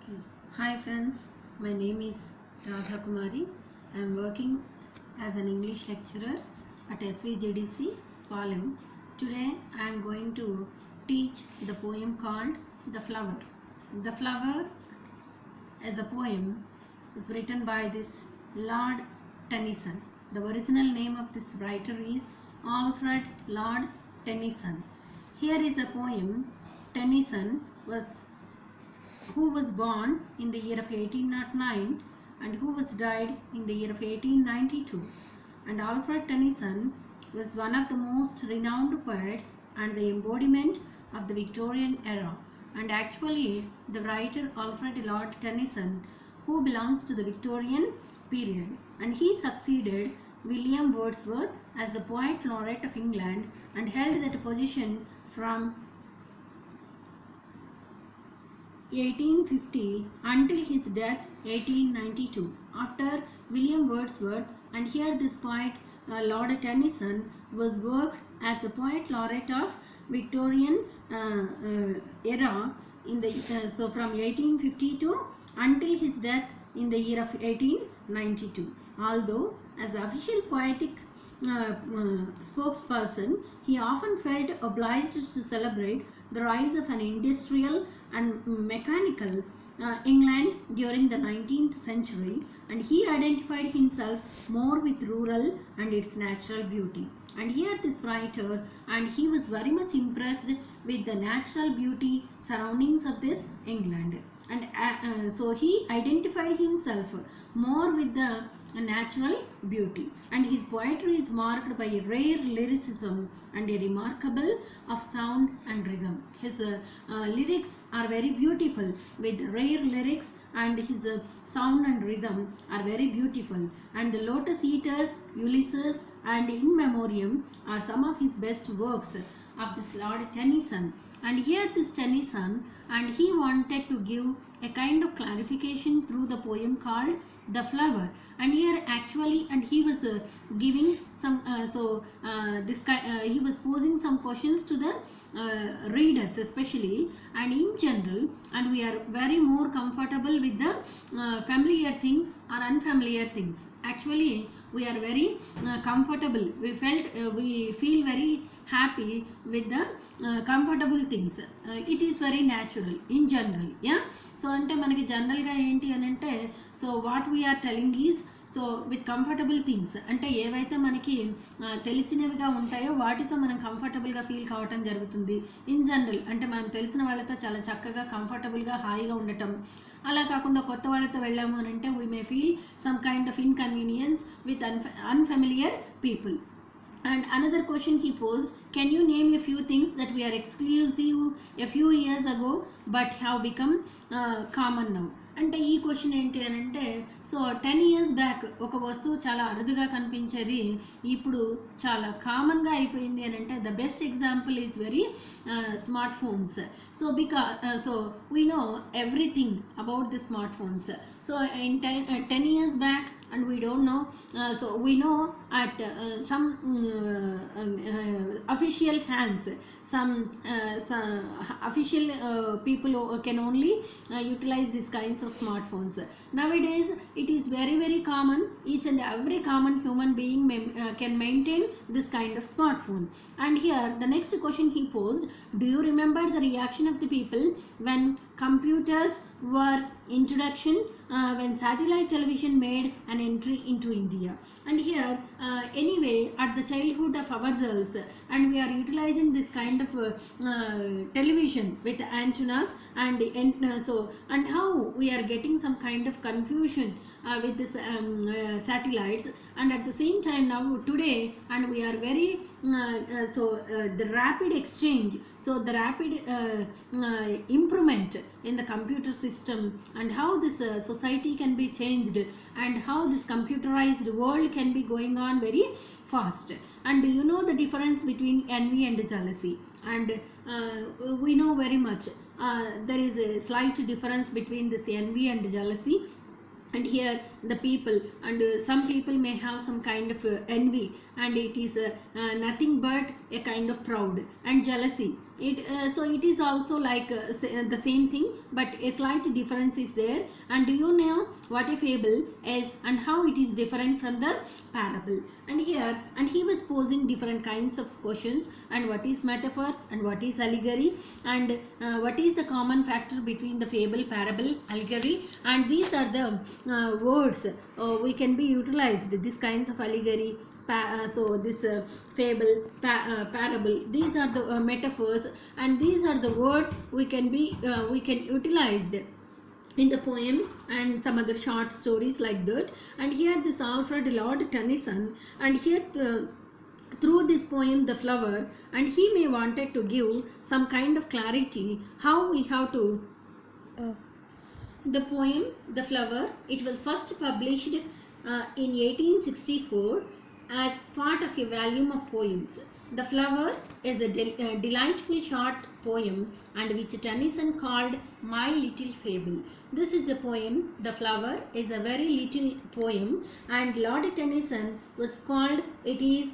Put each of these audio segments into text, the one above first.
Okay. Hi friends, my name is Radha Kumari. I am working as an English lecturer at SVJDC, Palem. Today I am going to teach the poem called The Flower. The Flower as a poem is written by this Lord Tennyson. The original name of this writer is Alfred Lord Tennyson. Here is a poem. Tennyson who was born in the year of 1809 and who was died in the year of 1892. And Alfred Tennyson was one of the most renowned poets and the embodiment of the Victorian era. And actually, the writer Alfred Lord Tennyson, who belongs to the Victorian period, and he succeeded William Wordsworth as the Poet Laureate of England and held that position from 1850 until his death 1892. After William Wordsworth, and here this poet Lord Tennyson was worked as the Poet Laureate of Victorian era in the so from 1852 until his death in the year of 1892. Although as the official poetic spokesperson, he often felt obliged to celebrate the rise of an industrial and mechanical England during the 19th century, and he identified himself more with rural and its natural beauty. And here this writer, and he was very much impressed with the natural beauty surroundings of this England, and so he identified himself more with the natural beauty, and his poetry is marked by a rare lyricism and a remarkable of sound and rhythm. His lyrics are very beautiful with rare lyrics, and his sound and rhythm are very beautiful. And the Lotus Eaters, Ulysses and In Memoriam are some of his best works of this Lord Tennyson. And here this Tennyson, and he wanted to give a kind of clarification through the poem called The Flower. And here actually, and he was giving some this guy he was posing some questions to the readers especially and in general, and we are very more comfortable with the familiar things or unfamiliar things. Actually we are very comfortable, we feel very happy with the comfortable things. It is very natural in general. Yeah, so ante manaki general ga enti anante, so what we are telling is, so with comfortable things అంటే ఏవైతే మనకి తెలిసినవిగా ఉంటాయో వాటితో మనం కంఫర్టబుల్గా feel కావటం జరుగుతుంది. In general అంటే మనం తెలిసిన వాళ్ళతో చాలా చక్కగా కంఫర్టబుల్గా హాయిగా ఉండటం. అలా కాకుండా కొత్త వాళ్ళతో వెళ్ళాము అని అంటే we may feel some kind of inconvenience with unfamiliar people. And another question he posed, can you name a few things that were exclusive a few years ago but have become common now? అంటే ఈ question ఏంటి అని అంటే, so 10 years back ఒక వస్తువు చాలా అరుదుగా కనిపించేది ఇప్పుడు చాలా కామన్గా అయిపోయింది అని అంటే the best example is very smart phones. So so we know everything about the smart phones. So in 10 years back, and we don't know, so we know at some official hands, some official people can only utilize these kinds of smartphones. Nowadays it is very very common, each and every common human being can maintain this kind of smartphone. And here the next question he posed, do you remember the reaction of the people when computers were introduction, when satellite television made an entry into India? And here anyway at the childhood of ourselves, and we are utilizing this kind of television with antennas and how we are getting some kind of confusion with this satellites, and at the same time now today, and we are very the rapid exchange, so the rapid improvement in the computer system, and how this society can be changed, and how this computerized world can be going on very fast. And do you know the difference between envy and jealousy? And we know very much there is a slight difference between this envy and jealousy. And here the people, and some people may have some kind of envy, and it is nothing but a kind of proud and jealousy. So it is also like the same thing, but a slight difference is there. And do you know what a fable is and how it is different from the parable? And here, and he was posing different kinds of questions, and what is metaphor and what is allegory, and what is the common factor between the fable, parable, allegory. And these are the words we can be utilized, these kinds of allegory, so this fable, parable, these are the metaphors, and these are the words we can utilized in the poems and some other short stories like that. And here this Alfred Lord Tennyson, and here through this poem The Flower, and he may wanted to give some kind of clarity how we have to the poem The Flower. It was first published in 1864 as part of a volume of poems. The Flower is a delightful short poem, and which Tennyson called My Little Fable. This is a poem. The Flower is a very little poem, and Lord Tennyson was called it is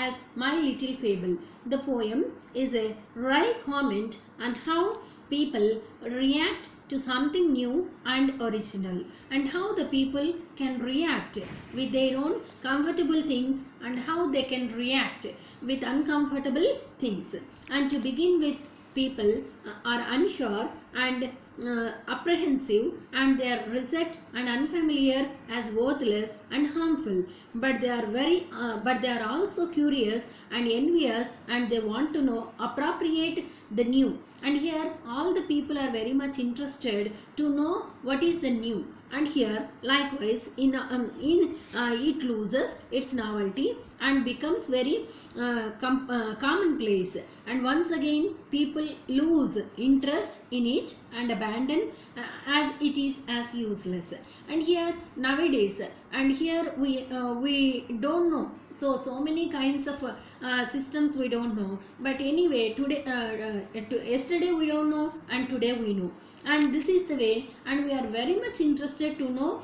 as My Little Fable. The poem is a wry comment on how people react to something new and original, and how the people can react with their own comfortable things and how they can react with uncomfortable things. And to begin with, people are unsure and apprehensive, and they are reject and unfamiliar as worthless and harmful, but they are also curious and envious, and they want to know appropriate the new. And here all the people are very much interested to know what is the new. And here likewise it loses its novelty and becomes very commonplace, and once again people lose interest in it and abandon as it is as useless. And here nowadays, and here we don't know, so many kinds of systems we don't know, but anyway today yesterday we don't know and today we know, and this is the way, and we are very much interested to know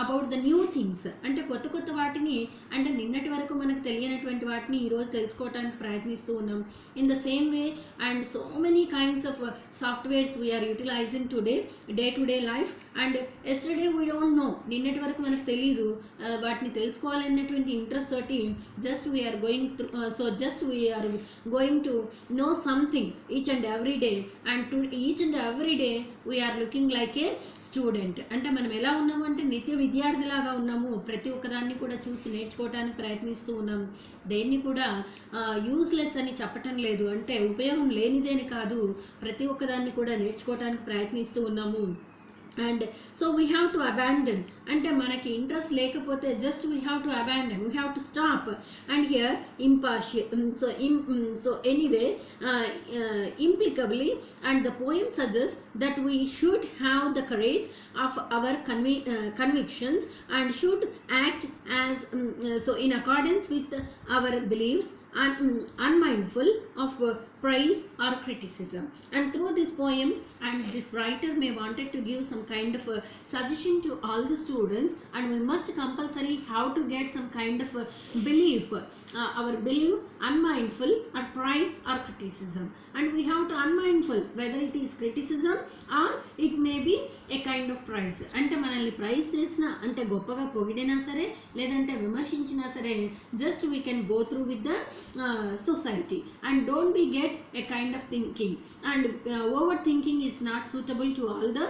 about the new things. అంటే కొత్త కొత్త వాటిని, అంటే నిన్నటి వరకు మనకు తెలియనటువంటి వాటిని ఈరోజు తెలుసుకోవడానికి ప్రయత్నిస్తూ ఉన్నాం. In the same way, and so many kinds of softwares we're utilising today day to day life. And yesterday we don't know, నిన్నటి వరకు మనకు తెలియదు, వాటిని తెలుసుకోవాలనేటువంటి ఇంట్రెస్ట్ తోటి just we're going through, so just we're going to know something each and every day, and to each and every day we're looking like a student. అంటే మనం ఎలా ఉన్నాము అంటే నిత్య విద్యార్థిలాగా ఉన్నాము, ప్రతి ఒక్కదాన్ని కూడా చూసి నేర్చుకోవడానికి ప్రయత్నిస్తూ ఉన్నాము. దేన్ని కూడా యూజ్లెస్ అని చెప్పటం లేదు, అంటే ఉపయోగం లేనిదేని కాదు, ప్రతి ఒక్కదాన్ని కూడా నేర్చుకోవడానికి ప్రయత్నిస్తూ ఉన్నాము. And so we have to abandon, అంటే మనకి ఇంట్రెస్ట్ లేకపోతే just we have to abandon, we have to stop. And here impartial, so anyway implicably, and the poem suggests that we should have the courage of our convictions and should act as so in accordance with our beliefs, unmindful of praise or criticism. And through this poem, and this writer may wanted to give some kind of a suggestion to all the students, and we must compulsory how to get some kind of a belief, our belief unmindful or praise or criticism. And we have to unmindful whether it is criticism or it may be a kind of praise. అంటే మనల్ని praise చేసిన, అంటే గొప్పగా పొగిడినా సరే లేదంటే విమర్శించినా సరే, just we can go through with the society, and don't be get a kind of thinking, and overthinking is not suitable to all the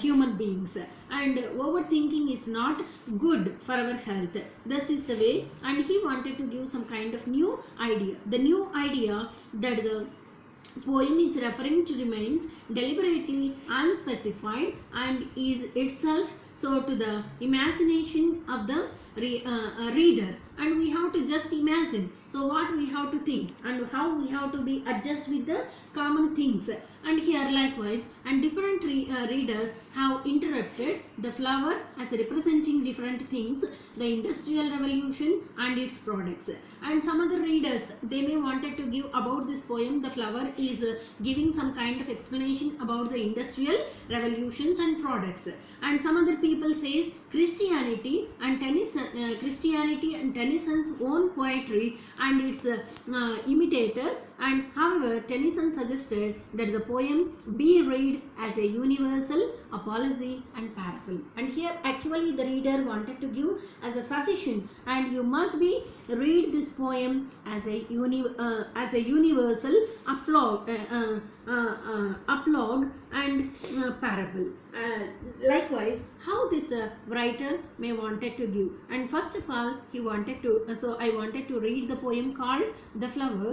human beings, and overthinking is not good for our health. This is the way, and he wanted to give some kind of new idea. The new idea that the poem is referring to remains deliberately unspecified and is itself so to the imagination of the reader, and we have to just imagine, so what we have to think and how we have to be adjust with the common things. And here likewise, and different readers have interpreted the flower as representing different things, the industrial revolution and its products. And some other readers, they may wanted to give about this poem The Flower is giving some kind of explanation about the industrial revolutions and products. And some other people says Christianity and Tennyson's own poetry and its imitators, and however Tennyson suggested that the poem be read as a universal apology and parable. And here actually the reader wanted to give as a suggestion, and you must be read this poem as a universal apologue and parable. Likewise, how this writer may wanted to give. And first of all, he wanted to. So I wanted to read the poem called "The Flower."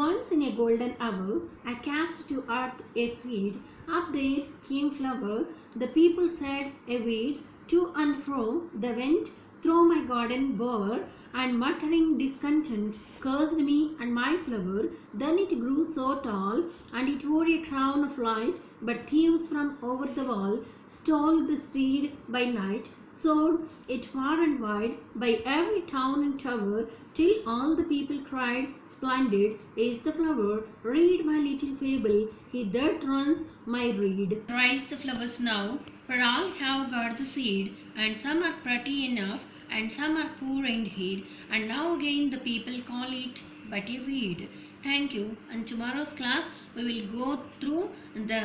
Once in a golden hour, I cast to earth a seed. Up there came flower. The people said a weed. To and fro they went through my garden bower, and muttering discontent cursed me and my flower. Then it grew so tall, and it wore a crown of light. But thieves from over the wall stole the steed by night, sowed it far and wide by every town and tower, till all the people cried, "Splendid is the flower! Read my little fable, he that runs my reed." Rise the flowers now, for all have got the seed, and some are pretty enough, and some are poor indeed, and now again the people call it but a weed. Thank you. And tomorrow's class we will go through the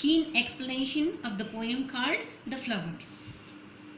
keen explanation of the poem called "The Flower."